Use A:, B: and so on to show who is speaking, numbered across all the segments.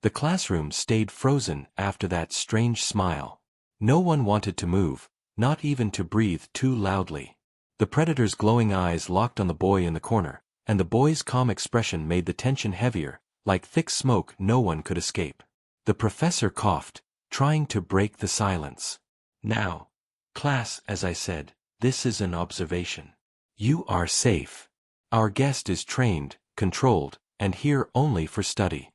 A: The classroom stayed frozen after that strange smile. No one wanted to move, not even to breathe too loudly. The predator's glowing eyes locked on the boy in the corner, and the boy's calm expression made the tension heavier, like thick smoke no one could escape. The professor coughed, trying to break the silence. Now, class, as I said, this is an observation. You are safe. Our guest is trained, controlled, and here only for study.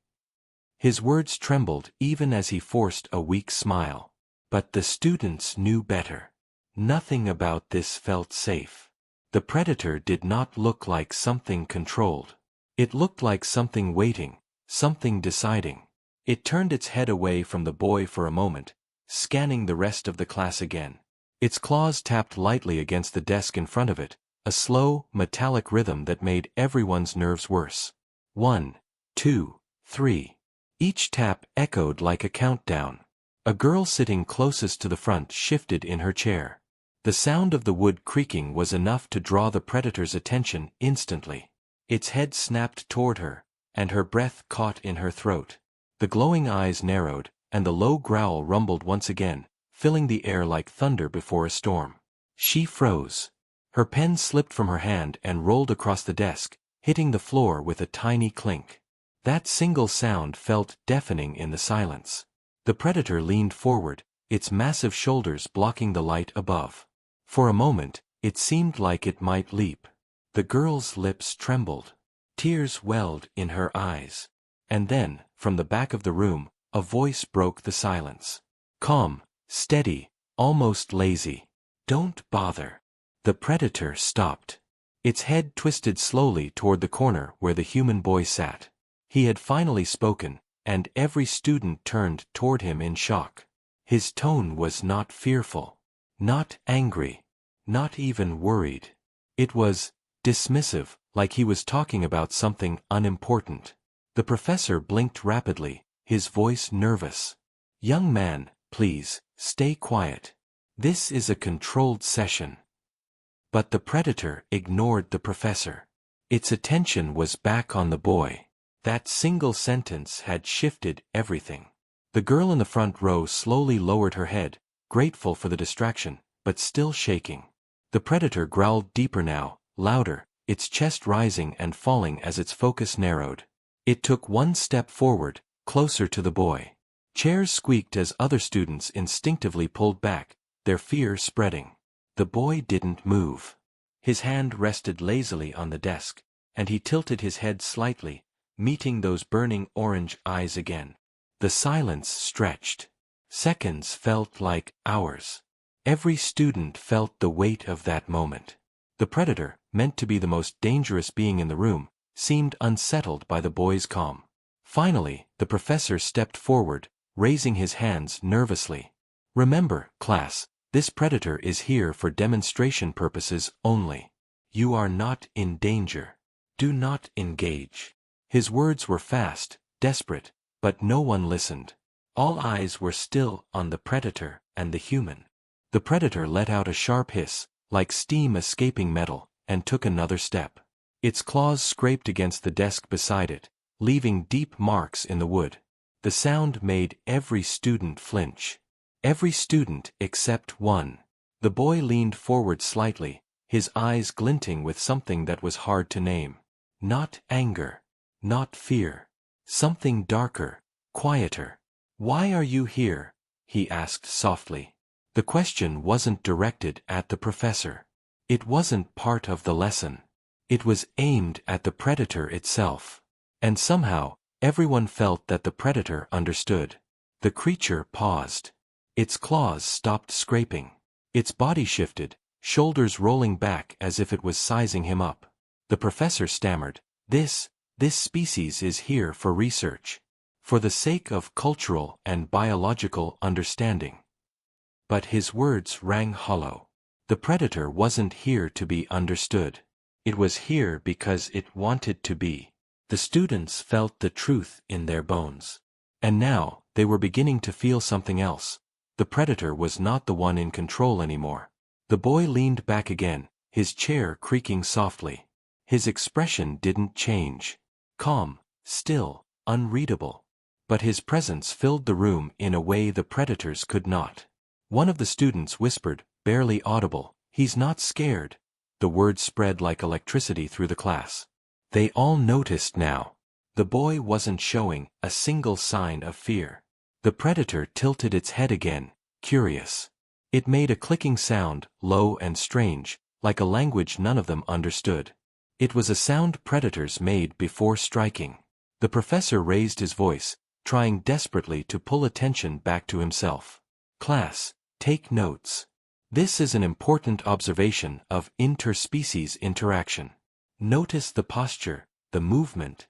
A: His words trembled even as he forced a weak smile. But the students knew better. Nothing about this felt safe. The predator did not look like something controlled. It looked like something waiting, something deciding. It turned its head away from the boy for a moment, scanning the rest of the class again. Its claws tapped lightly against the desk in front of it, a slow, metallic rhythm that made everyone's nerves worse. 1, 2, 3. Each tap echoed like a countdown. A girl sitting closest to the front shifted in her chair. The sound of the wood creaking was enough to draw the predator's attention instantly. Its head snapped toward her, and her breath caught in her throat. The glowing eyes narrowed, and the low growl rumbled once again, filling the air like thunder before a storm. She froze. Her pen slipped from her hand and rolled across the desk, hitting the floor with a tiny clink. That single sound felt deafening in the silence. The predator leaned forward, its massive shoulders blocking the light above. For a moment, it seemed like it might leap. The girl's lips trembled. Tears welled in her eyes. And then, from the back of the room, a voice broke the silence. Calm, steady, almost lazy. Don't bother. The predator stopped. Its head twisted slowly toward the corner where the human boy sat. He had finally spoken, and every student turned toward him in shock. His tone was not fearful, not angry, not even worried. It was dismissive, like he was talking about something unimportant. The professor blinked rapidly, his voice nervous. Young man, please, stay quiet. This is a controlled session. But the predator ignored the professor. Its attention was back on the boy. That single sentence had shifted everything. The girl in the front row slowly lowered her head, grateful for the distraction, but still shaking. The predator growled deeper now, louder, its chest rising and falling as its focus narrowed. It took one step forward, closer to the boy. Chairs squeaked as other students instinctively pulled back, their fear spreading. The boy didn't move. His hand rested lazily on the desk, and he tilted his head slightly, meeting those burning orange eyes again. The silence stretched. Seconds felt like hours. Every student felt the weight of that moment. The predator, meant to be the most dangerous being in the room, seemed unsettled by the boy's calm. Finally, the professor stepped forward, raising his hands nervously. Remember, class, this predator is here for demonstration purposes only. You are not in danger. Do not engage. His words were fast, desperate, but no one listened. All eyes were still on the predator and the human. The predator let out a sharp hiss, like steam escaping metal, and took another step. Its claws scraped against the desk beside it, leaving deep marks in the wood. The sound made every student flinch. Every student except one. The boy leaned forward slightly, his eyes glinting with something that was hard to name. Not anger. Not fear. Something darker, quieter. Why are you here? He asked softly. The question wasn't directed at the professor. It wasn't part of the lesson. It was aimed at the predator itself. And somehow, everyone felt that the predator understood. The creature paused. Its claws stopped scraping. Its body shifted, shoulders rolling back as if it was sizing him up. The professor stammered, This species is here for research. For the sake of cultural and biological understanding. But his words rang hollow. The predator wasn't here to be understood. It was here because it wanted to be. The students felt the truth in their bones. And now, they were beginning to feel something else. The predator was not the one in control anymore. The boy leaned back again, his chair creaking softly. His expression didn't change. Calm, still, unreadable. but his presence filled the room in a way the predators could not. One of the students whispered, barely audible, "He's not scared." The word spread like electricity through the class. They all noticed now. The boy wasn't showing a single sign of fear. The predator tilted its head again, curious. It made a clicking sound, low and strange, like a language none of them understood. It was a sound predators made before striking. The professor raised his voice, trying desperately to pull attention back to himself. "Class, take notes. This is an important observation of interspecies interaction. Notice the posture, the movement,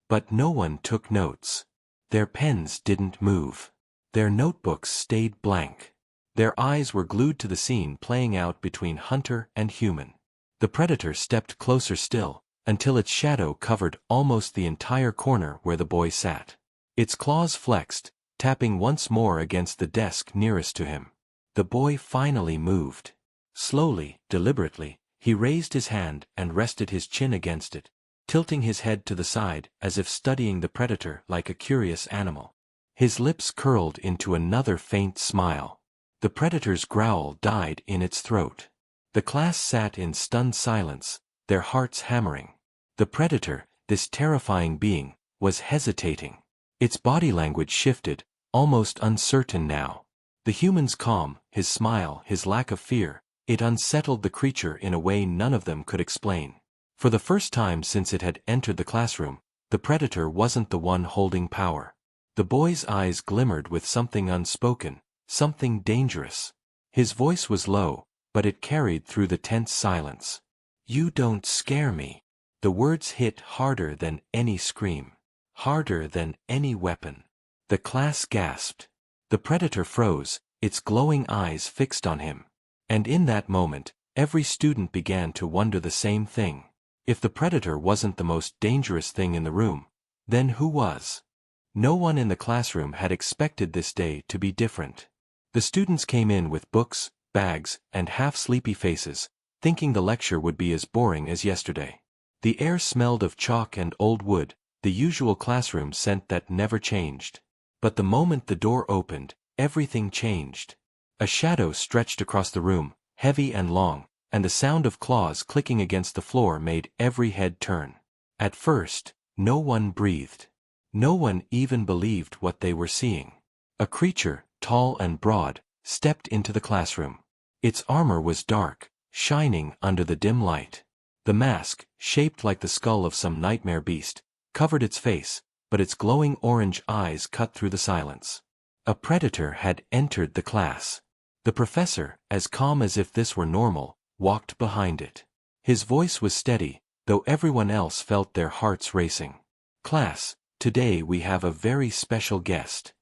A: But no one took notes. Their pens didn't move. Their notebooks stayed blank. Their eyes were glued to the scene playing out between hunter and human. The predator stepped closer still, until its shadow covered almost the entire corner where the boy sat. Its claws flexed, tapping once more against the desk nearest to him. The boy finally moved. Slowly, deliberately, he raised his hand and rested his chin against it, tilting his head to the side as if studying the predator like a curious animal. His lips curled into another faint smile. The predator's growl died in its throat. The class sat in stunned silence, their hearts hammering. The predator, this terrifying being, was hesitating. Its body language shifted, almost uncertain now. The human's calm, his smile, his lack of fear, it unsettled the creature in a way none of them could explain. For the first time since it had entered the classroom, the predator wasn't the one holding power. The boy's eyes glimmered with something unspoken, something dangerous. His voice was low, but it carried through the tense silence. "You don't scare me." The words hit harder than any scream. Harder than any weapon. The class gasped. The predator froze, its glowing eyes fixed on him. And in that moment, every student began to wonder the same thing. If the predator wasn't the most dangerous thing in the room, then who was? No one in the classroom had expected this day to be different. The students came in with books, bags, and half-sleepy faces, thinking the lecture would be as boring as yesterday. The air smelled of chalk and old wood, the usual classroom scent that never changed. But the moment the door opened, everything changed. A shadow stretched across the room, heavy and long, and the sound of claws clicking against the floor made every head turn. At first, no one breathed. No one even believed what they were seeing. A creature, tall and broad, stepped into the classroom. Its armor was dark, shining under the dim light. The mask, shaped like the skull of some nightmare beast, covered its face, but its glowing orange eyes cut through the silence. A predator had entered the class. The professor, as calm as if this were normal, walked behind it. His voice was steady, though everyone else felt their hearts racing. "Class, today we have a very special guest."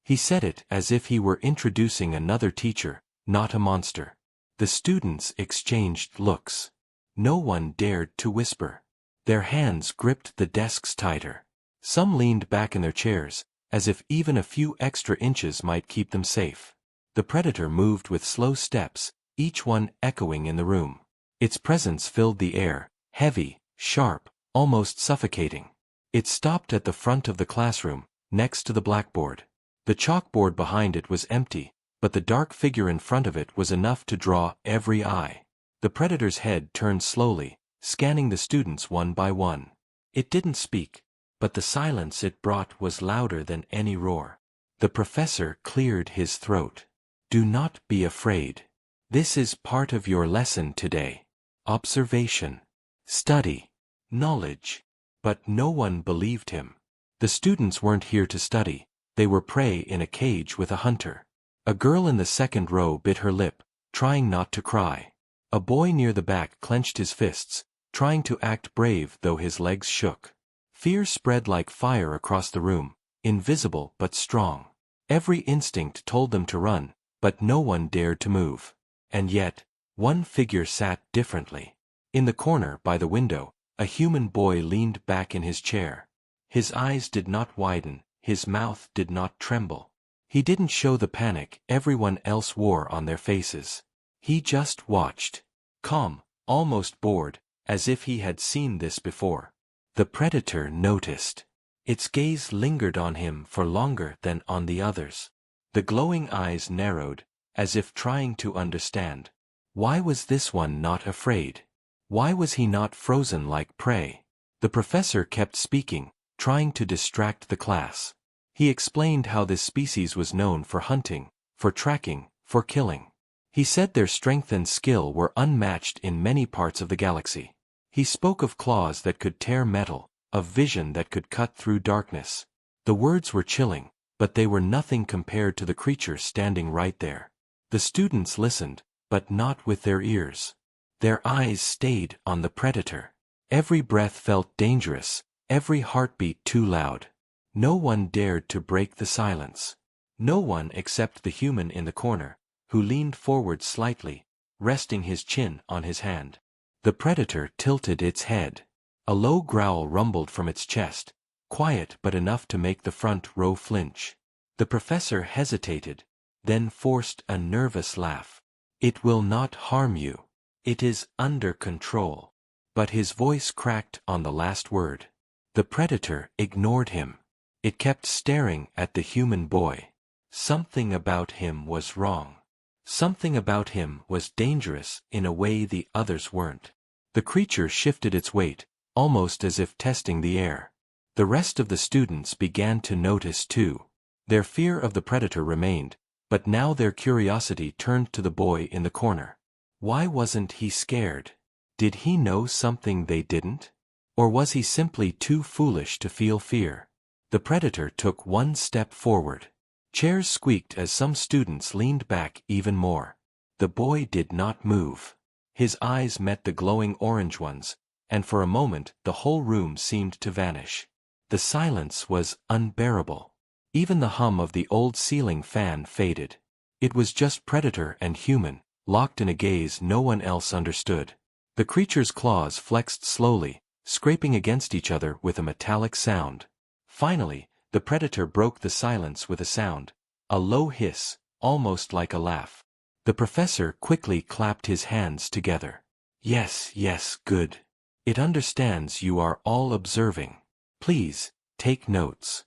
A: He said it as if he were introducing another teacher, not a monster. The students exchanged looks. No one dared to whisper. Their hands gripped the desks tighter. Some leaned back in their chairs, as if even a few extra inches might keep them safe. The predator moved with slow steps, each one echoing in the room. Its presence filled the air, heavy, sharp, almost suffocating. It stopped at the front of the classroom, next to the blackboard. The chalkboard behind it was empty, but the dark figure in front of it was enough to draw every eye. The predator's head turned slowly, scanning the students one by one. It didn't speak, but the silence it brought was louder than any roar. The professor cleared his throat. "Do not be afraid. This is part of your lesson today. Observation. Study. Knowledge." But no one believed him. The students weren't here to study, they were prey in a cage with a hunter. A girl in the second row bit her lip, trying not to cry. A boy near the back clenched his fists, trying to act brave though his legs shook. Fear spread like fire across the room, invisible but strong. Every instinct told them to run, but no one dared to move. And yet, one figure sat differently. In the corner by the window, a human boy leaned back in his chair. His eyes did not widen, his mouth did not tremble. He didn't show the panic everyone else wore on their faces. He just watched. Calm, almost bored, as if he had seen this before. The predator noticed. Its gaze lingered on him for longer than on the others. The glowing eyes narrowed, as if trying to understand. Why was this one not afraid? Why was he not frozen like prey? The professor kept speaking, trying to distract the class. He explained how this species was known for hunting, for tracking, for killing. He said their strength and skill were unmatched in many parts of the galaxy. He spoke of claws that could tear metal, of vision that could cut through darkness. The words were chilling, but they were nothing compared to the creature standing right there. The students listened, but not with their ears. Their eyes stayed on the predator. Every breath felt dangerous, every heartbeat too loud. No one dared to break the silence. No one except the human in the corner, who leaned forward slightly, resting his chin on his hand. The predator tilted its head. A low growl rumbled from its chest, quiet but enough to make the front row flinch. The professor hesitated, then forced a nervous laugh. "It will not harm you. It is under control." But his voice cracked on the last word. The predator ignored him. It kept staring at the human boy. Something about him was wrong. Something about him was dangerous in a way the others weren't. The creature shifted its weight, almost as if testing the air. The rest of the students began to notice too. Their fear of the predator remained, but now their curiosity turned to the boy in the corner. Why wasn't he scared? Did he know something they didn't? Or was he simply too foolish to feel fear? The predator took one step forward. Chairs squeaked as some students leaned back even more. The boy did not move. His eyes met the glowing orange ones, and for a moment the whole room seemed to vanish. The silence was unbearable. Even the hum of the old ceiling fan faded. It was just predator and human, locked in a gaze no one else understood. The creature's claws flexed slowly, scraping against each other with a metallic sound. Finally, the predator broke the silence with a sound, a low hiss, almost like a laugh. The professor quickly clapped his hands together. "Yes, yes, good. It understands you are all observing. Please, take notes."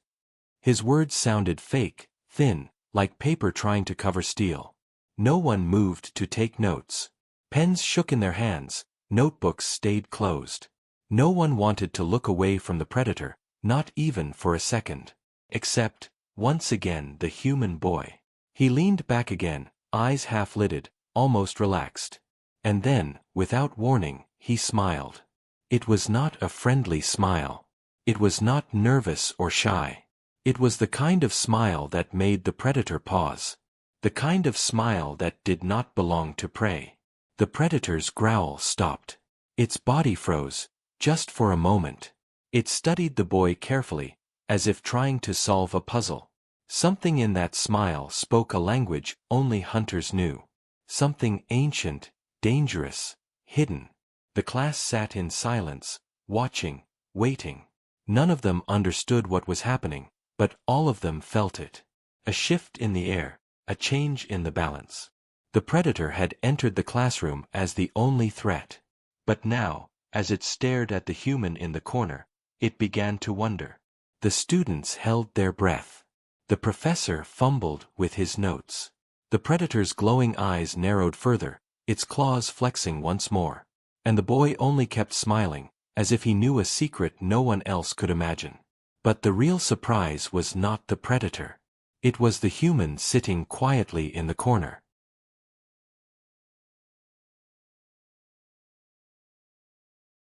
A: His words sounded fake, thin, like paper trying to cover steel. No one moved to take notes. Pens shook in their hands, notebooks stayed closed. No one wanted to look away from the predator, not even for a second. Except, once again, the human boy. He leaned back again, eyes half-lidded, almost relaxed. And then, without warning, he smiled. It was not a friendly smile. It was not nervous or shy. It was the kind of smile that made the predator pause. The kind of smile that did not belong to prey. The predator's growl stopped. Its body froze, just for a moment. It studied the boy carefully, as if trying to solve a puzzle. Something in that smile spoke a language only hunters knew. Something ancient, dangerous, hidden. The class sat in silence, watching, waiting. None of them understood what was happening, but all of them felt it. A shift in the air, a change in the balance. The predator had entered the classroom as the only threat. But now, as it stared at the human in the corner, it began to wonder. The students held their breath. The professor fumbled with his notes. The predator's glowing eyes narrowed further, its claws flexing once more. And the boy only kept smiling, as if he knew a secret no one else could imagine. But the real surprise was not the predator. It was the human sitting quietly in the corner.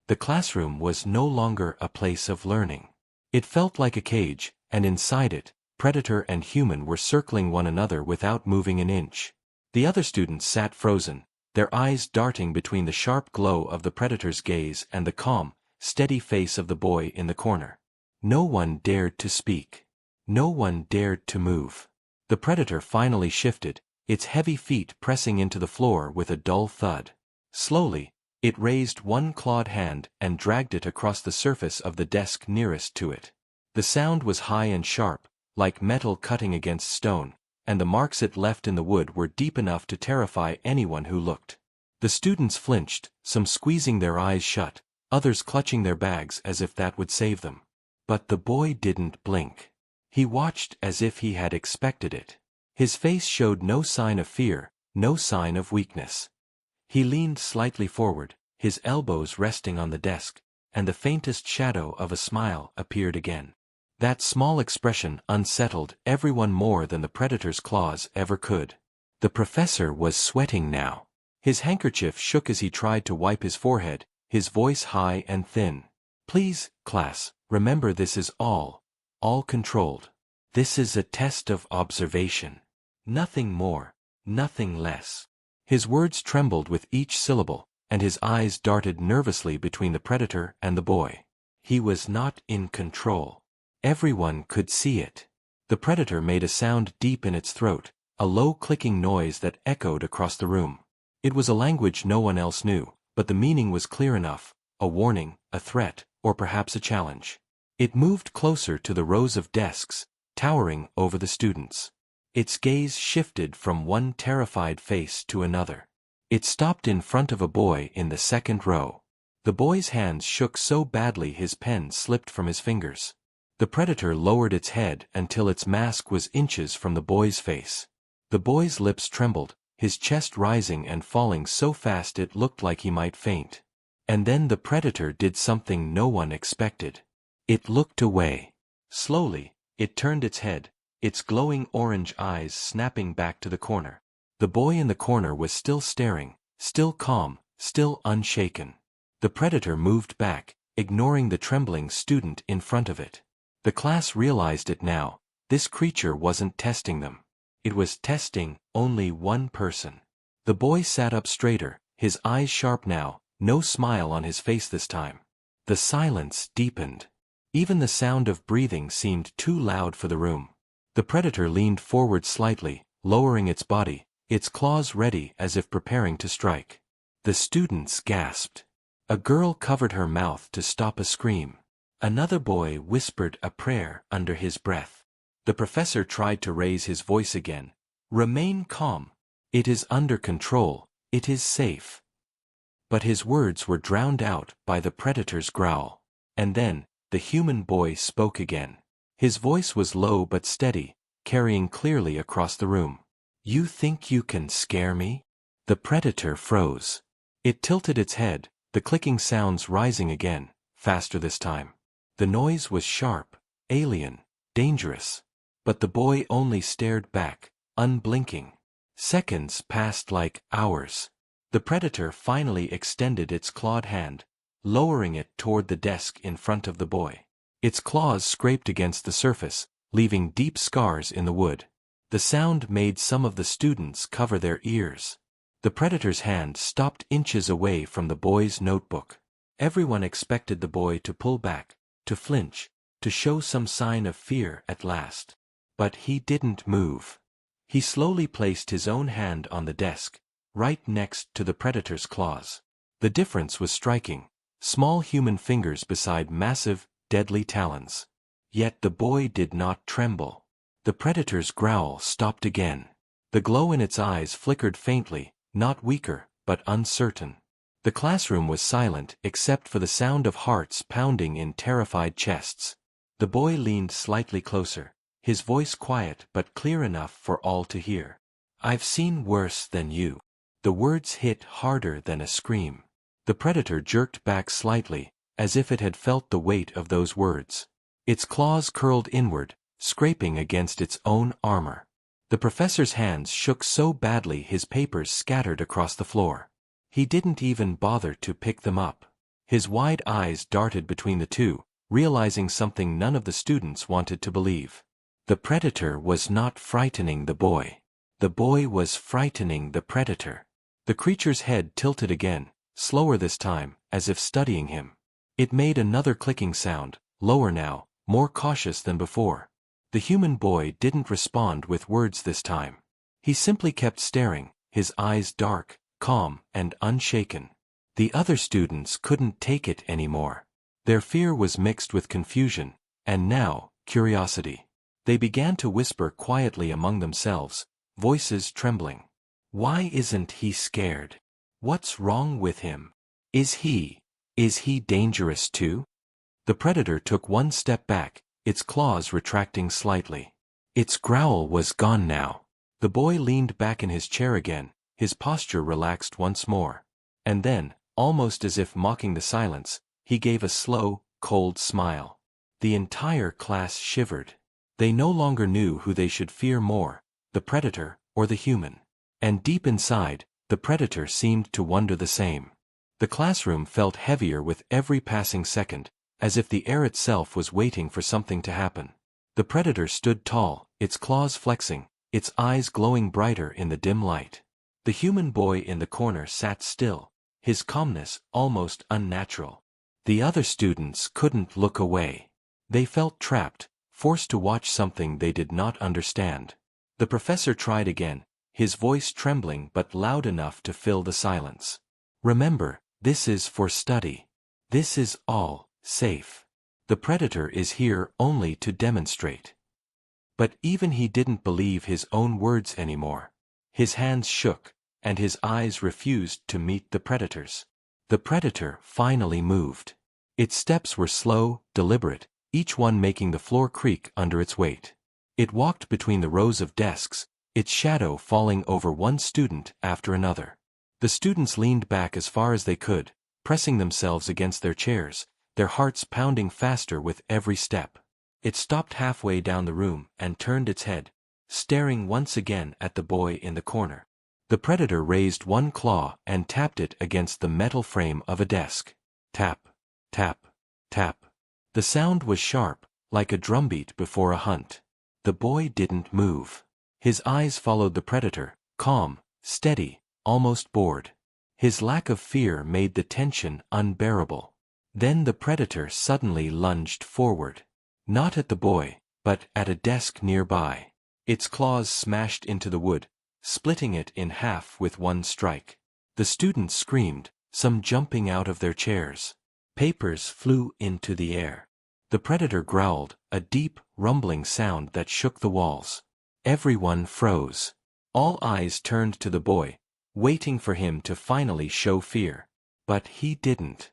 A: The classroom was no longer a place of learning. It felt like a cage, and inside it, predator and human were circling one another without moving an inch. The other students sat frozen, their eyes darting between the sharp glow of the predator's gaze and the calm, steady face of the boy in the corner. No one dared to speak. No one dared to move. The predator finally shifted, its heavy feet pressing into the floor with a dull thud. Slowly, it raised one clawed hand and dragged it across the surface of the desk nearest to it. The sound was high and sharp, like metal cutting against stone, and the marks it left in the wood were deep enough to terrify anyone who looked. The students flinched, some squeezing their eyes shut, others clutching their bags as if that would save them. But the boy didn't blink. He watched as if he had expected it. His face showed no sign of fear, no sign of weakness. He leaned slightly forward, his elbows resting on the desk, and the faintest shadow of a smile appeared again. That small expression unsettled everyone more than the predator's claws ever could. The professor was sweating now. His handkerchief shook as he tried to wipe his forehead, his voice high and thin. "Please, class, remember this is all controlled. This is a test of observation. Nothing more, nothing less." His words trembled with each syllable, and his eyes darted nervously between the predator and the boy. He was not in control. Everyone could see it. The predator made a sound deep in its throat, a low clicking noise that echoed across the room. It was a language no one else knew, but the meaning was clear enough, a warning, a threat, or perhaps a challenge. It moved closer to the rows of desks, towering over the students. Its gaze shifted from one terrified face to another. It stopped in front of a boy in the second row. The boy's hands shook so badly his pen slipped from his fingers. The predator lowered its head until its mask was inches from the boy's face. The boy's lips trembled, his chest rising and falling so fast it looked like he might faint. And then the predator did something no one expected. It looked away. Slowly, it turned its head, its glowing orange eyes snapping back to the corner. The boy in the corner was still staring, still calm, still unshaken. The predator moved back, ignoring the trembling student in front of it. The class realized it now. This creature wasn't testing them. It was testing only one person. The boy sat up straighter, his eyes sharp now, no smile on his face this time. The silence deepened. Even the sound of breathing seemed too loud for the room. The predator leaned forward slightly, lowering its body, its claws ready as if preparing to strike. The students gasped. A girl covered her mouth to stop a scream. Another boy whispered a prayer under his breath. The professor tried to raise his voice again. "Remain calm. It is under control, it is safe." But his words were drowned out by the predator's growl. And then, the human boy spoke again. His voice was low but steady, carrying clearly across the room. "You think you can scare me?" The predator froze. It tilted its head, the clicking sounds rising again, faster this time. The noise was sharp, alien, dangerous. But the boy only stared back, unblinking. Seconds passed like hours. The predator finally extended its clawed hand, lowering it toward the desk in front of the boy. Its claws scraped against the surface, leaving deep scars in the wood. The sound made some of the students cover their ears. The predator's hand stopped inches away from the boy's notebook. Everyone expected the boy to pull back, to flinch, to show some sign of fear at last. But he didn't move. He slowly placed his own hand on the desk, right next to the predator's claws. The difference was striking. Small human fingers beside massive, deadly talons. Yet the boy did not tremble. The predator's growl stopped again. The glow in its eyes flickered faintly, not weaker, but uncertain. The classroom was silent except for the sound of hearts pounding in terrified chests. The boy leaned slightly closer, his voice quiet but clear enough for all to hear. "I've seen worse than you." The words hit harder than a scream. The predator jerked back slightly, as if it had felt the weight of those words. Its claws curled inward, scraping against its own armor. The professor's hands shook so badly his papers scattered across the floor. He didn't even bother to pick them up. His wide eyes darted between the two, realizing something none of the students wanted to believe. The predator was not frightening the boy. The boy was frightening the predator. The creature's head tilted again, slower this time, as if studying him. It made another clicking sound, lower now, more cautious than before. The human boy didn't respond with words this time. He simply kept staring, his eyes dark, calm, and unshaken. The other students couldn't take it anymore. Their fear was mixed with confusion, and now, curiosity. They began to whisper quietly among themselves, voices trembling. "Why isn't he scared? What's wrong with him? Is he dangerous too?" The predator took one step back, its claws retracting slightly. Its growl was gone now. The boy leaned back in his chair again, his posture relaxed once more. And then, almost as if mocking the silence, he gave a slow, cold smile. The entire class shivered. They no longer knew who they should fear more, the predator or the human. And deep inside, the predator seemed to wonder the same. The classroom felt heavier with every passing second, as if the air itself was waiting for something to happen. The predator stood tall, its claws flexing, its eyes glowing brighter in the dim light. The human boy in the corner sat still, his calmness almost unnatural. The other students couldn't look away. They felt trapped, forced to watch something they did not understand. The professor tried again, his voice trembling but loud enough to fill the silence. Remember, this is for study. This is all safe. The predator is here only to demonstrate. But even he didn't believe his own words anymore. His hands shook, and his eyes refused to meet the predator's. The predator finally moved. Its steps were slow, deliberate, each one making the floor creak under its weight. It walked between the rows of desks, its shadow falling over one student after another. The students leaned back as far as they could, pressing themselves against their chairs, their hearts pounding faster with every step. It stopped halfway down the room and turned its head, staring once again at the boy in the corner. The predator raised one claw and tapped it against the metal frame of a desk. Tap, tap, tap. The sound was sharp, like a drumbeat before a hunt. The boy didn't move. His eyes followed the predator, calm, steady, almost bored. His lack of fear made the tension unbearable. Then the predator suddenly lunged forward. Not at the boy, but at a desk nearby. Its claws smashed into the wood, splitting it in half with one strike. The students screamed, some jumping out of their chairs. Papers flew into the air. The predator growled, a deep, rumbling sound that shook the walls. Everyone froze. All eyes turned to the boy, waiting for him to finally show fear. But he didn't.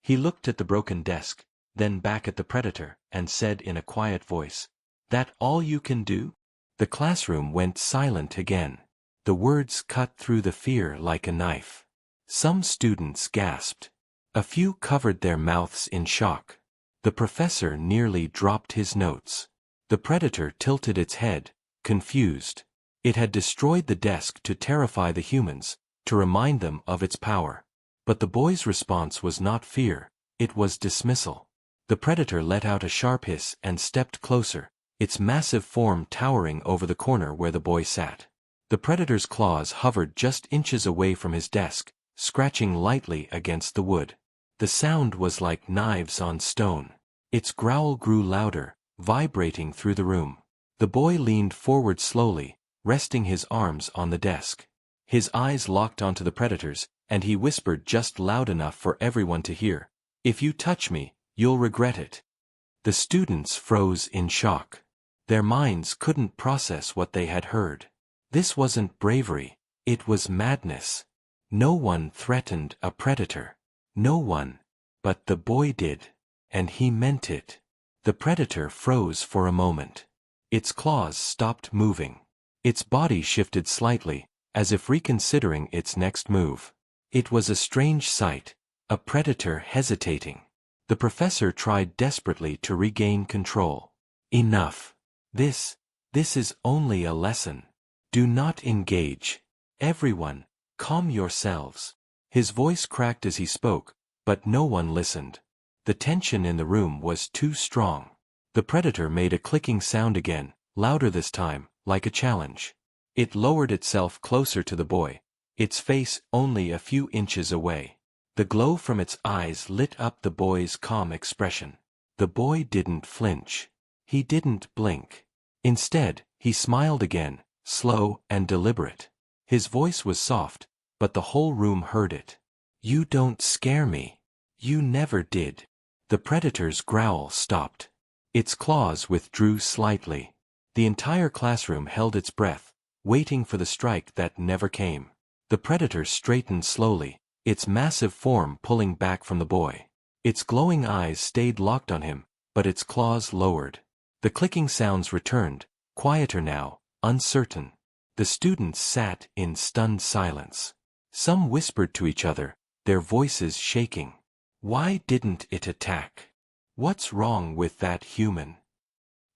A: He looked at the broken desk, then back at the predator, and said in a quiet voice, "That all you can do?" The classroom went silent again. The words cut through the fear like a knife. Some students gasped. A few covered their mouths in shock. The professor nearly dropped his notes. The predator tilted its head, confused. It had destroyed the desk to terrify the humans, to remind them of its power. But the boy's response was not fear, it was dismissal. The predator let out a sharp hiss and stepped closer, its massive form towering over the corner where the boy sat. The predator's claws hovered just inches away from his desk, scratching lightly against the wood. The sound was like knives on stone. Its growl grew louder, vibrating through the room. The boy leaned forward slowly, resting his arms on the desk. His eyes locked onto the predator's, and he whispered just loud enough for everyone to hear, "If you touch me, you'll regret it." The students froze in shock. Their minds couldn't process what they had heard. This wasn't bravery, it was madness. No one threatened a predator. No one. But the boy did. And he meant it. The predator froze for a moment. Its claws stopped moving. Its body shifted slightly, as if reconsidering its next move. It was a strange sight, a predator hesitating. The professor tried desperately to regain control. "Enough. This is only a lesson. Do not engage. Everyone, calm yourselves." His voice cracked as he spoke, but no one listened. The tension in the room was too strong. The predator made a clicking sound again, louder this time, like a challenge. It lowered itself closer to the boy, its face only a few inches away. The glow from its eyes lit up the boy's calm expression. The boy didn't flinch. He didn't blink. Instead, he smiled again, slow and deliberate. His voice was soft, but the whole room heard it. "You don't scare me. You never did." The predator's growl stopped. Its claws withdrew slightly. The entire classroom held its breath, waiting for the strike that never came. The predator straightened slowly, its massive form pulling back from the boy. Its glowing eyes stayed locked on him, but its claws lowered. The clicking sounds returned, quieter now, uncertain. The students sat in stunned silence. Some whispered to each other, their voices shaking. Why didn't it attack? What's wrong with that human?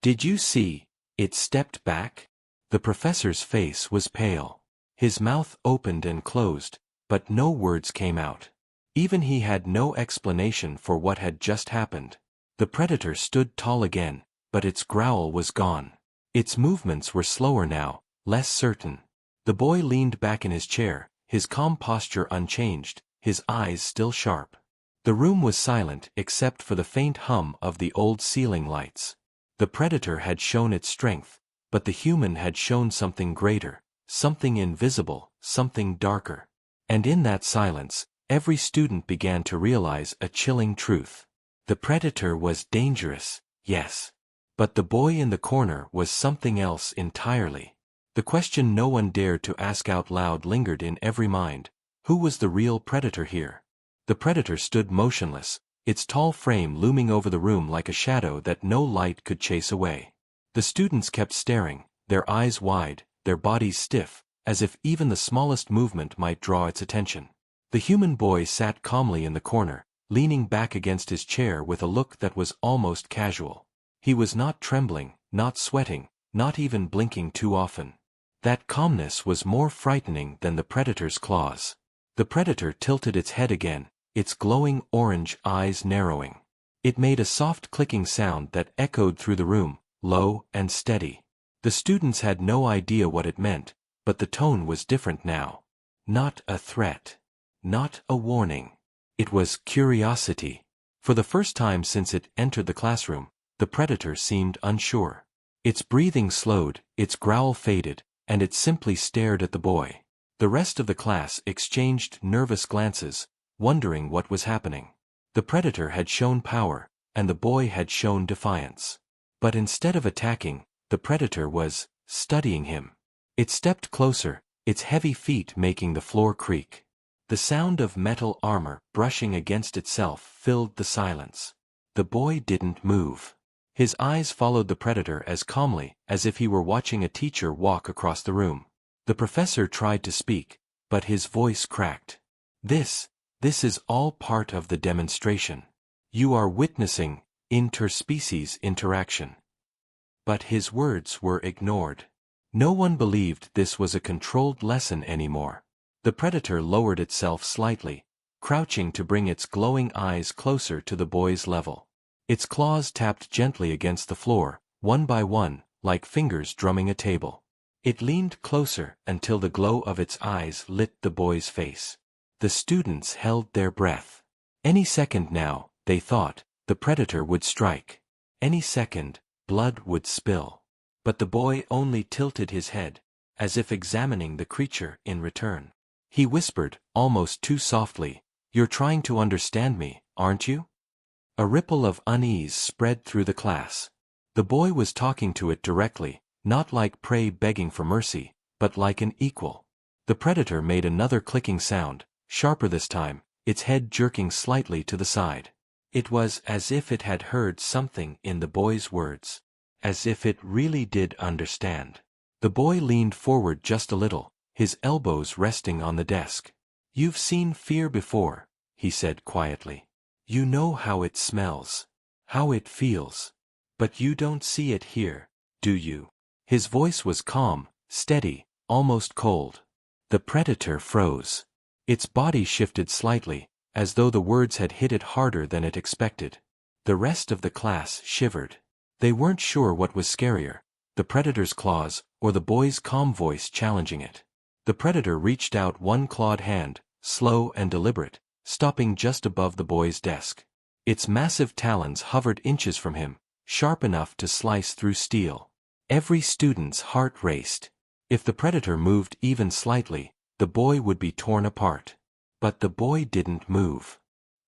A: Did you see? It stepped back? The professor's face was pale. His mouth opened and closed, but no words came out. Even he had no explanation for what had just happened. The predator stood tall again, but its growl was gone. Its movements were slower now, less certain. The boy leaned back in his chair, his calm posture unchanged, his eyes still sharp. The room was silent except for the faint hum of the old ceiling lights. The predator had shown its strength, but the human had shown something greater, something invisible, something darker. And in that silence, every student began to realize a chilling truth. The predator was dangerous, yes. But the boy in the corner was something else entirely. The question no one dared to ask out loud lingered in every mind. Who was the real predator here? The predator stood motionless, its tall frame looming over the room like a shadow that no light could chase away. The students kept staring, their eyes wide, their bodies stiff, as if even the smallest movement might draw its attention. The human boy sat calmly in the corner, leaning back against his chair with a look that was almost casual. He was not trembling, not sweating, not even blinking too often. That calmness was more frightening than the predator's claws. The predator tilted its head again, its glowing orange eyes narrowing. It made a soft clicking sound that echoed through the room, low and steady. The students had no idea what it meant, but the tone was different now. Not a threat. Not a warning. It was curiosity. For the first time since it entered the classroom, the predator seemed unsure. Its breathing slowed, its growl faded, and it simply stared at the boy. The rest of the class exchanged nervous glances, wondering what was happening. The predator had shown power, and the boy had shown defiance. But instead of attacking, the predator was studying him. It stepped closer, its heavy feet making the floor creak. The sound of metal armor brushing against itself filled the silence. The boy didn't move. His eyes followed the predator as calmly as if he were watching a teacher walk across the room. The professor tried to speak, but his voice cracked. This is all part of the demonstration. You are witnessing interspecies interaction. But his words were ignored. No one believed this was a controlled lesson anymore. The predator lowered itself slightly, crouching to bring its glowing eyes closer to the boy's level. Its claws tapped gently against the floor, one by one, like fingers drumming a table. It leaned closer until the glow of its eyes lit the boy's face. The students held their breath. Any second now, they thought, the predator would strike. Any second, blood would spill. But the boy only tilted his head, as if examining the creature in return. He whispered, almost too softly, "You're trying to understand me, aren't you?" A ripple of unease spread through the class. The boy was talking to it directly, not like prey begging for mercy, but like an equal. The predator made another clicking sound, sharper this time, its head jerking slightly to the side. It was as if it had heard something in the boy's words. As if it really did understand. The boy leaned forward just a little, his elbows resting on the desk. "You've seen fear before," he said quietly. "You know how it smells, how it feels. But you don't see it here, do you?" His voice was calm, steady, almost cold. The predator froze. Its body shifted slightly, as though the words had hit it harder than it expected. The rest of the class shivered. They weren't sure what was scarier, the predator's claws, or the boy's calm voice challenging it. The predator reached out one clawed hand, slow and deliberate, stopping just above the boy's desk. Its massive talons hovered inches from him, sharp enough to slice through steel. Every student's heart raced. If the predator moved even slightly, the boy would be torn apart. But the boy didn't move.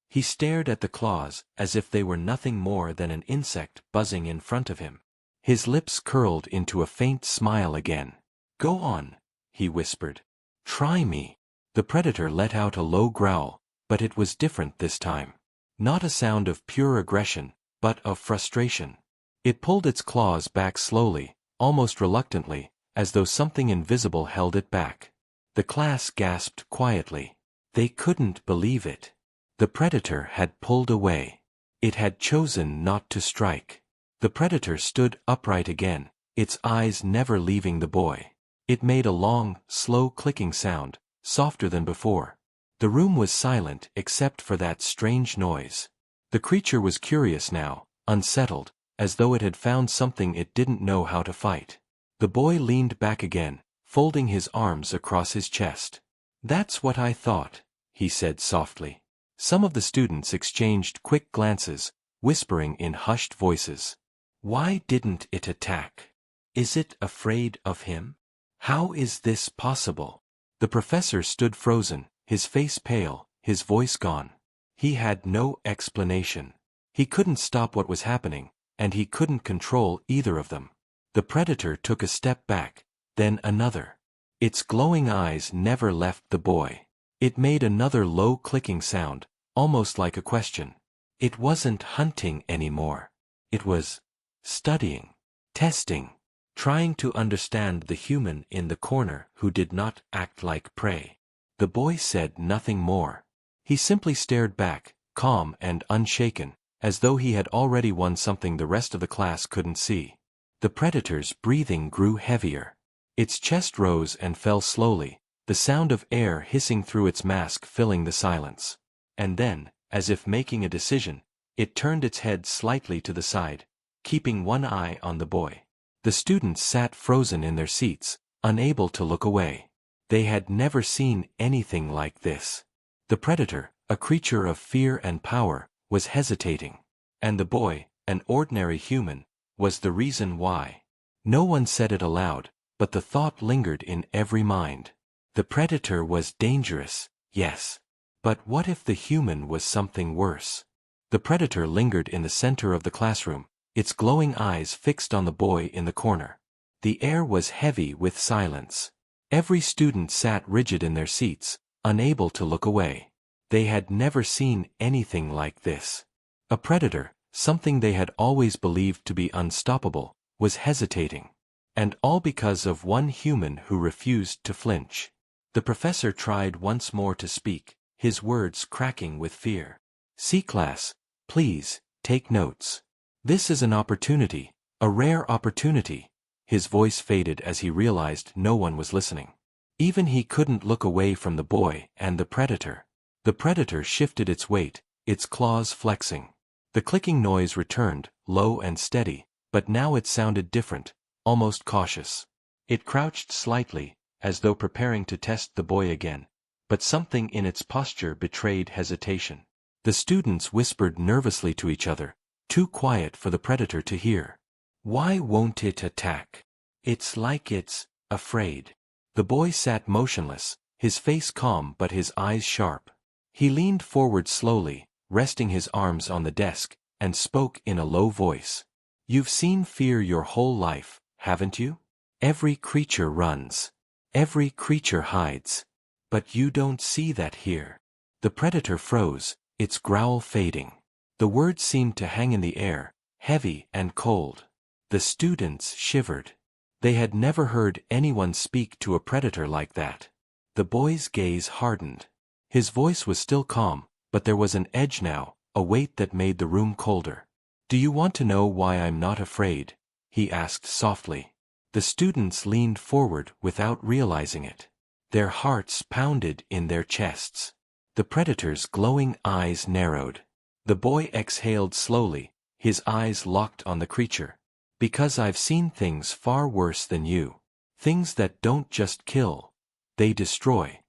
A: He stared at the claws as if they were nothing more than an insect buzzing in front of him. His lips curled into a faint smile again. "Go on," he whispered. "Try me." The predator let out a low growl, but it was different this time. Not a sound of pure aggression, but of frustration. It pulled its claws back slowly, almost reluctantly, as though something invisible held it back. The class gasped quietly. They couldn't believe it. The predator had pulled away. It had chosen not to strike. The predator stood upright again, its eyes never leaving the boy. It made a long, slow clicking sound, softer than before. The room was silent except for that strange noise. The creature was curious now, unsettled, as though it had found something it didn't know how to fight. The boy leaned back again, folding his arms across his chest. "That's what I thought," he said softly. Some of the students exchanged quick glances, whispering in hushed voices. "Why didn't it attack? Is it afraid of him? How is this possible?" The professor stood frozen, his face pale, his voice gone. He had no explanation. He couldn't stop what was happening, and he couldn't control either of them. The predator took a step back, then another. Its glowing eyes never left the boy. It made another low clicking sound, almost like a question. It wasn't hunting anymore. It was studying, testing, trying to understand the human in the corner who did not act like prey. The boy said nothing more. He simply stared back, calm and unshaken, as though he had already won something the rest of the class couldn't see. The predator's breathing grew heavier. Its chest rose and fell slowly, the sound of air hissing through its mask filling the silence. And then, as if making a decision, it turned its head slightly to the side, keeping one eye on the boy. The students sat frozen in their seats, unable to look away. They had never seen anything like this. The predator, a creature of fear and power, was hesitating. And the boy, an ordinary human, was the reason why. No one said it aloud, but the thought lingered in every mind. The predator was dangerous, yes. But what if the human was something worse? The predator lingered in the center of the classroom, its glowing eyes fixed on the boy in the corner. The air was heavy with silence. Every student sat rigid in their seats, unable to look away. They had never seen anything like this. A predator, something they had always believed to be unstoppable, was hesitating. And all because of one human who refused to flinch. The professor tried once more to speak, his words cracking with fear. "See class, please, take notes. This is an opportunity, a rare opportunity." His voice faded as he realized no one was listening. Even he couldn't look away from the boy and the predator. The predator shifted its weight, its claws flexing. The clicking noise returned, low and steady, but now it sounded different, almost cautious. It crouched slightly, as though preparing to test the boy again, but something in its posture betrayed hesitation. The students whispered nervously to each other, too quiet for the predator to hear. "Why won't it attack? It's like it's afraid." The boy sat motionless, his face calm but his eyes sharp. He leaned forward slowly, resting his arms on the desk, and spoke in a low voice. "You've seen fear your whole life, haven't you? Every creature runs. Every creature hides. But you don't see that here." The predator froze, its growl fading. The words seemed to hang in the air, heavy and cold. The students shivered. They had never heard anyone speak to a predator like that. The boy's gaze hardened. His voice was still calm, but there was an edge now, a weight that made the room colder. "Do you want to know why I'm not afraid?" he asked softly. The students leaned forward without realizing it. Their hearts pounded in their chests. The predator's glowing eyes narrowed. The boy exhaled slowly, his eyes locked on the creature. "Because I've seen things far worse than you. Things that don't just kill. They destroy."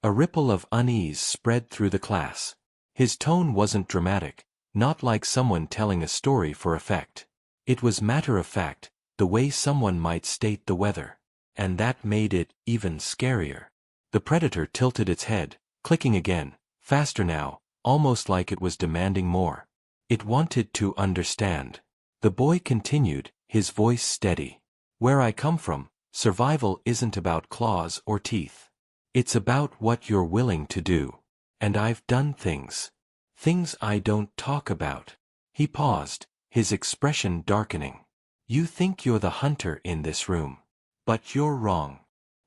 A: A ripple of unease spread through the class. His tone wasn't dramatic, not like someone telling a story for effect. It was matter of fact, the way someone might state the weather. And that made it even scarier. The predator tilted its head, clicking again, faster now, almost like it was demanding more. It wanted to understand. The boy continued, his voice steady. "Where I come from, survival isn't about claws or teeth. It's about what you're willing to do. And I've done things. Things I don't talk about. He paused, his expression darkening. You think you're the hunter in this room. But you're wrong.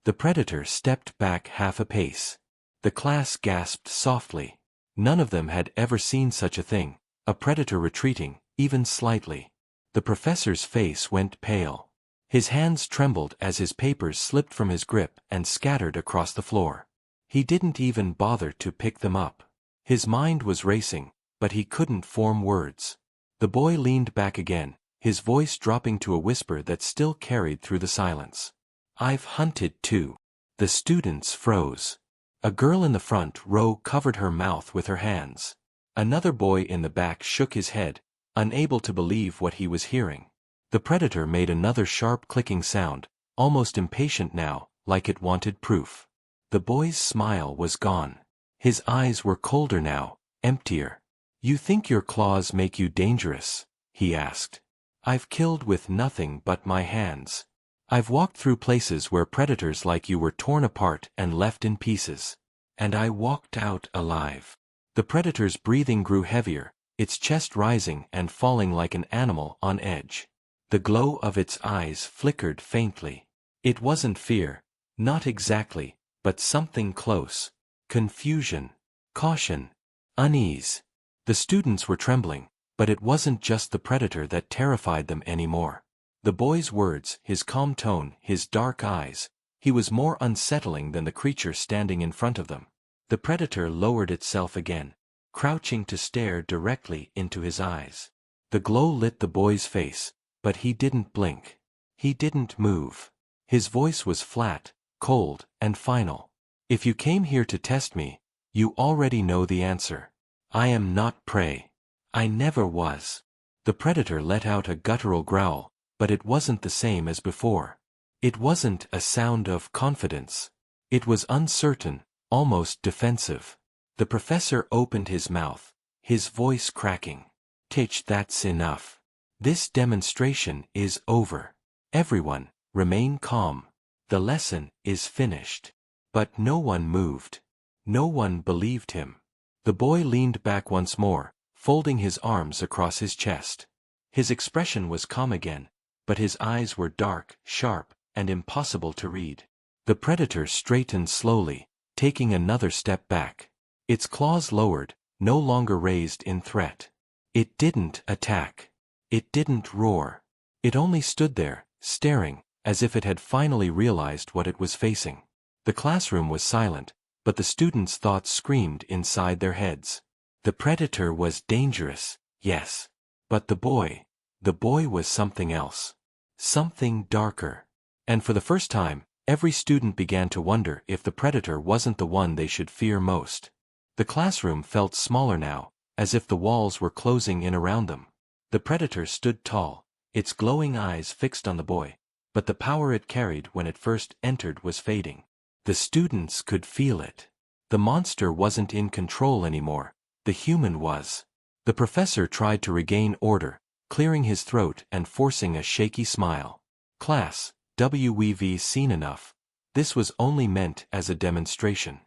A: The predator stepped back half a pace. The class gasped softly. None of them had ever seen such a thing, a predator retreating, even slightly. The professor's face went pale. His hands trembled as his papers slipped from his grip and scattered across the floor. He didn't even bother to pick them up. His mind was racing, but he couldn't form words. The boy leaned back again, his voice dropping to a whisper that still carried through the silence. I've hunted too. The students froze. A girl in the front row covered her mouth with her hands. Another boy in the back shook his head, unable to believe what he was hearing. The predator made another sharp clicking sound, almost impatient now, like it wanted proof. The boy's smile was gone. His eyes were colder now, emptier. You think your claws make you dangerous? He asked. I've killed with nothing but my hands. I've walked through places where predators like you were torn apart and left in pieces. And I walked out alive. The predator's breathing grew heavier, its chest rising and falling like an animal on edge. The glow of its eyes flickered faintly. It wasn't fear, not exactly, but something close. Confusion, caution, unease. The students were trembling, but it wasn't just the predator that terrified them anymore. The boy's words, his calm tone, his dark eyes, he was more unsettling than the creature standing in front of them. The predator lowered itself again, crouching to stare directly into his eyes. The glow lit the boy's face, but he didn't blink. He didn't move. His voice was flat, cold, and final. If you came here to test me, you already know the answer. I am not prey. I never was. The predator let out a guttural growl, but it wasn't the same as before. It wasn't a sound of confidence. It was uncertain, almost defensive. The professor opened his mouth, his voice cracking. Teach, that's enough. This demonstration is over. Everyone, remain calm. The lesson is finished. But no one moved. No one believed him. The boy leaned back once more, folding his arms across his chest. His expression was calm again, but his eyes were dark, sharp, and impossible to read. The predator straightened slowly, taking another step back. Its claws lowered, no longer raised in threat. It didn't attack. It didn't roar. It only stood there, staring, as if it had finally realized what it was facing. The classroom was silent, but the students' thoughts screamed inside their heads. The predator was dangerous, yes. But the boy was something else. Something darker. And for the first time, every student began to wonder if the predator wasn't the one they should fear most. The classroom felt smaller now, as if the walls were closing in around them. The predator stood tall, its glowing eyes fixed on the boy, but the power it carried when it first entered was fading. The students could feel it. The monster wasn't in control anymore, the human was. The professor tried to regain order, clearing his throat and forcing a shaky smile. Class, we've seen enough. This was only meant as a demonstration.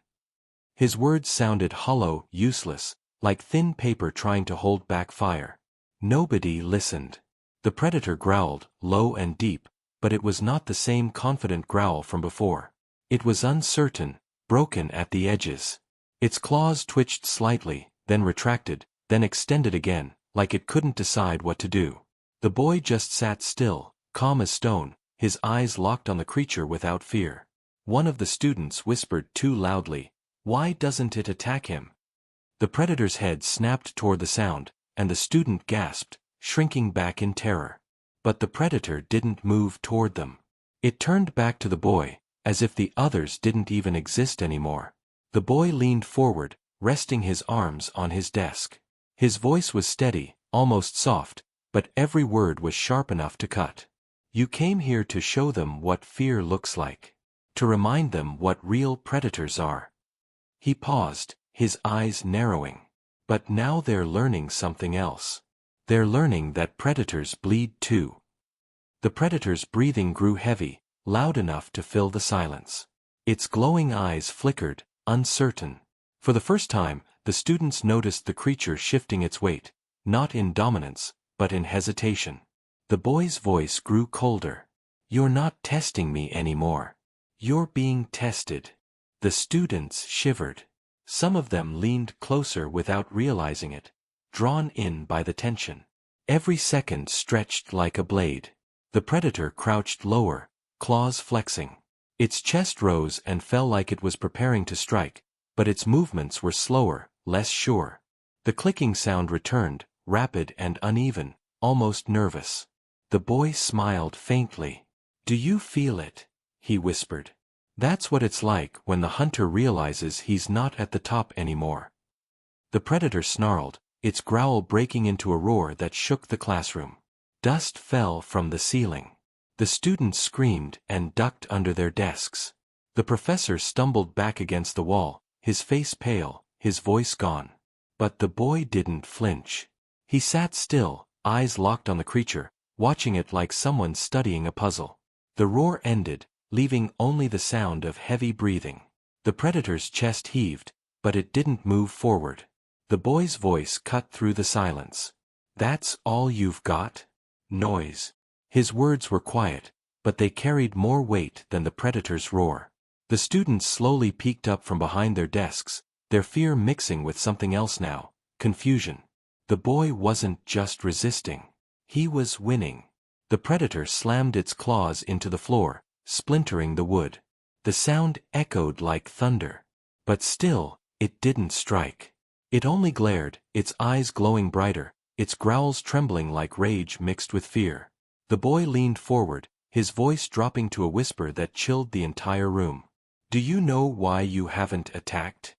A: His words sounded hollow, useless, like thin paper trying to hold back fire. Nobody listened. The predator growled, low and deep, but it was not the same confident growl from before. It was uncertain, broken at the edges. Its claws twitched slightly, then retracted, then extended again, like it couldn't decide what to do. The boy just sat still, calm as stone, his eyes locked on the creature without fear. One of the students whispered too loudly, "Why doesn't it attack him?" The predator's head snapped toward the sound, and the student gasped, shrinking back in terror. But the predator didn't move toward them. It turned back to the boy, as if the others didn't even exist anymore. The boy leaned forward, resting his arms on his desk. His voice was steady, almost soft, but every word was sharp enough to cut. You came here to show them what fear looks like. To remind them what real predators are. He paused, his eyes narrowing. But now they're learning something else. They're learning that predators bleed too. The predator's breathing grew heavy, loud enough to fill the silence. Its glowing eyes flickered, uncertain. For the first time, The students noticed the creature shifting its weight, not in dominance, but in hesitation. The boy's voice grew colder. "You're not testing me anymore. You're being tested." The students shivered. Some of them leaned closer without realizing it, drawn in by the tension. Every second stretched like a blade. The predator crouched lower, claws flexing. Its chest rose and fell like it was preparing to strike, but its movements were slower, less sure. The clicking sound returned, rapid and uneven, almost nervous. The boy smiled faintly. "Do you feel it?" he whispered. "That's what it's like when the hunter realizes he's not at the top anymore." The predator snarled, its growl breaking into a roar that shook the classroom. Dust fell from the ceiling. The students screamed and ducked under their desks. The professor stumbled back against the wall, his face pale, his voice gone. But the boy didn't flinch. He sat still, eyes locked on the creature, watching it like someone studying a puzzle. The roar ended, leaving only the sound of heavy breathing. The predator's chest heaved, but it didn't move forward. The boy's voice cut through the silence. "That's all you've got? Noise." His words were quiet, but they carried more weight than the predator's roar. The students slowly peeked up from behind their desks, their fear mixing with something else now, confusion. The boy wasn't just resisting. He was winning. The predator slammed its claws into the floor, splintering the wood. The sound echoed like thunder. But still, it didn't strike. It only glared, its eyes glowing brighter, its growls trembling like rage mixed with fear. The boy leaned forward, his voice dropping to a whisper that chilled the entire room. "Do you know why you haven't attacked?"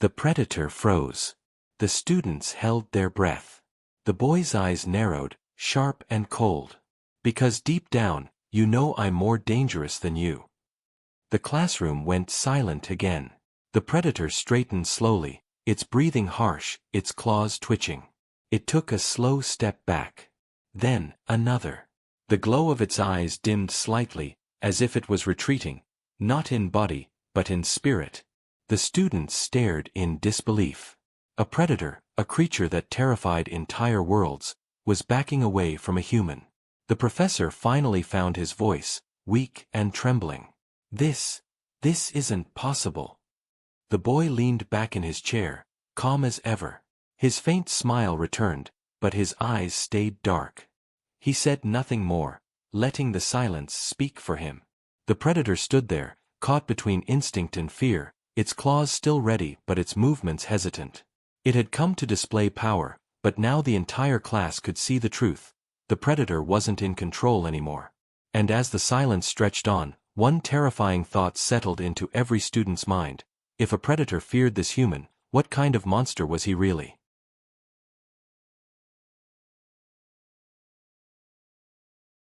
A: The predator froze. The students held their breath. The boy's eyes narrowed, sharp and cold. "Because deep down, you know I'm more dangerous than you." The classroom went silent again. The predator straightened slowly, its breathing harsh, its claws twitching. It took a slow step back. Then, another. The glow of its eyes dimmed slightly, as if it was retreating, not in body, but in spirit. The students stared in disbelief. A predator, a creature that terrified entire worlds, was backing away from a human. The professor finally found his voice, weak and trembling. This isn't possible." The boy leaned back in his chair, calm as ever. His faint smile returned, but his eyes stayed dark. He said nothing more, letting the silence speak for him. The predator stood there, caught between instinct and fear, its claws still ready but its movements hesitant. It had come to display power, but now the entire class could see the truth. The predator wasn't in control anymore. And as the silence stretched on, one terrifying thought settled into every student's mind. If a predator feared this human, what kind of monster was he really?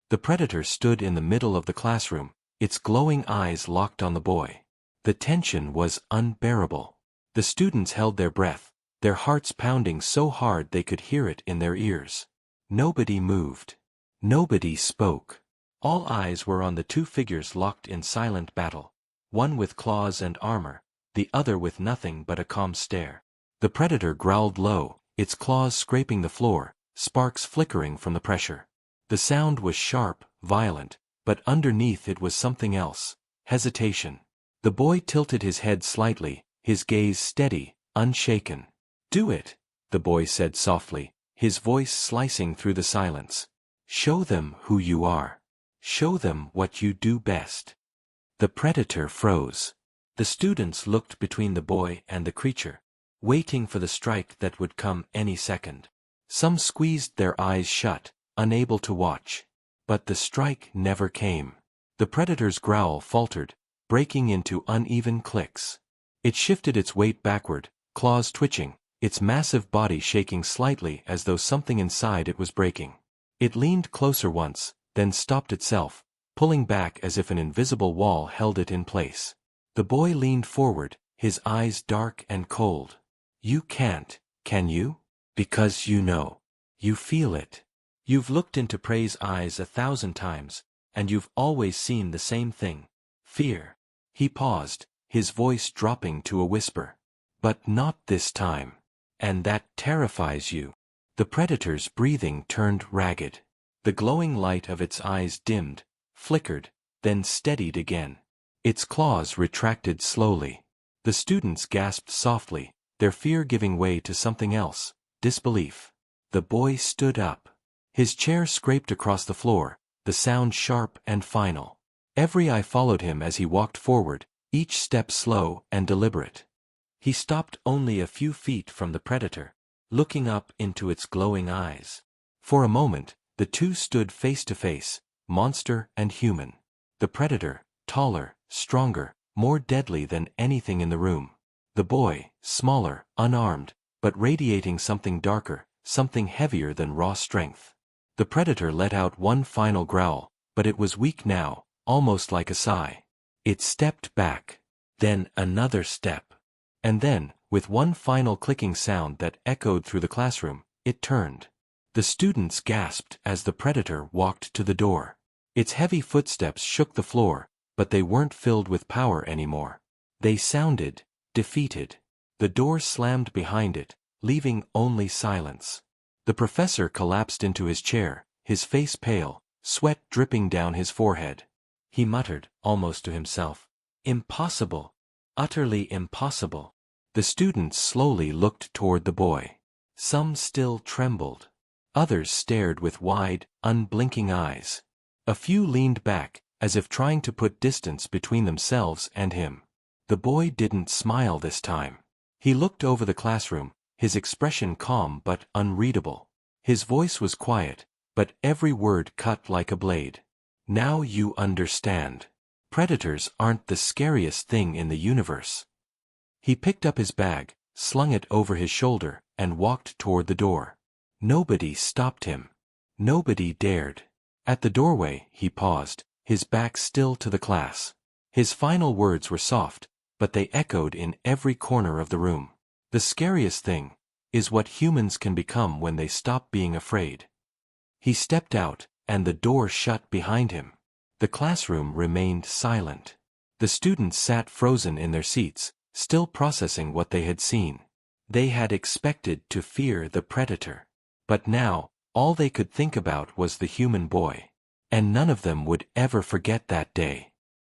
A: The predator stood in the middle of the classroom, its glowing eyes locked on the boy. The tension was unbearable. The students held their breath, their hearts pounding so hard they could hear it in their ears. Nobody moved. Nobody spoke. All eyes were on the two figures locked in silent battle, one with claws and armor, the other with nothing but a calm stare. The predator growled low, its claws scraping the floor, sparks flickering from the pressure. The sound was sharp, violent, but underneath it was something else, hesitation. The boy tilted his head slightly, his gaze steady, unshaken. "Do it," the boy said softly, his voice slicing through the silence. "Show them who you are. Show them what you do best." The predator froze. The students looked between the boy and the creature, waiting for the strike that would come any second. Some squeezed their eyes shut, unable to watch. But the strike never came. The predator's growl faltered, breaking into uneven clicks. It shifted its weight backward, claws twitching, its massive body shaking slightly as though something inside it was breaking. It leaned closer once, then stopped itself, pulling back as if an invisible wall held it in place. The boy leaned forward, his eyes dark and cold. "You can't, can you? Because you know. You feel it. You've looked into Prey's eyes 1,000 times, and you've always seen the same thing. Fear." He paused, his voice dropping to a whisper. But not this time. And that terrifies you. The predator's breathing turned ragged. The glowing light of its eyes dimmed, flickered, then steadied again. Its claws retracted slowly. The students gasped softly, their fear giving way to something else, disbelief. The boy stood up. His chair scraped across the floor, the sound sharp and final. Every eye followed him as he walked forward, each step slow and deliberate. He stopped only a few feet from the predator, looking up into its glowing eyes. For a moment, the two stood face to face, monster and human. The predator, taller, stronger, more deadly than anything in the room. The boy, smaller, unarmed, but radiating something darker, something heavier than raw strength. The predator let out one final growl, but it was weak now, almost like a sigh. It stepped back. Then another step. And then, with one final clicking sound that echoed through the classroom, it turned. The students gasped as the predator walked to the door. Its heavy footsteps shook the floor, but they weren't filled with power anymore. They sounded defeated. The door slammed behind it, leaving only silence. The professor collapsed into his chair, his face pale, sweat dripping down his forehead. He muttered, almost to himself, "Impossible. Utterly impossible." The students slowly looked toward the boy. Some still trembled. Others stared with wide, unblinking eyes. A few leaned back, as if trying to put distance between themselves and him. The boy didn't smile this time. He looked over the classroom, his expression calm but unreadable. His voice was quiet, but every word cut like a blade. "Now you understand. Predators aren't the scariest thing in the universe." He picked up his bag, slung it over his shoulder, and walked toward the door. Nobody stopped him. Nobody dared. At the doorway, he paused, his back still to the class. His final words were soft, but they echoed in every corner of the room. The scariest thing is what humans can become when they stop being afraid. He stepped out, and the door shut behind him. The classroom remained silent. The students sat frozen in their seats, still processing what they had seen. They had expected to fear the predator. But now, all they could think about was the human boy. And none of them would ever forget that day.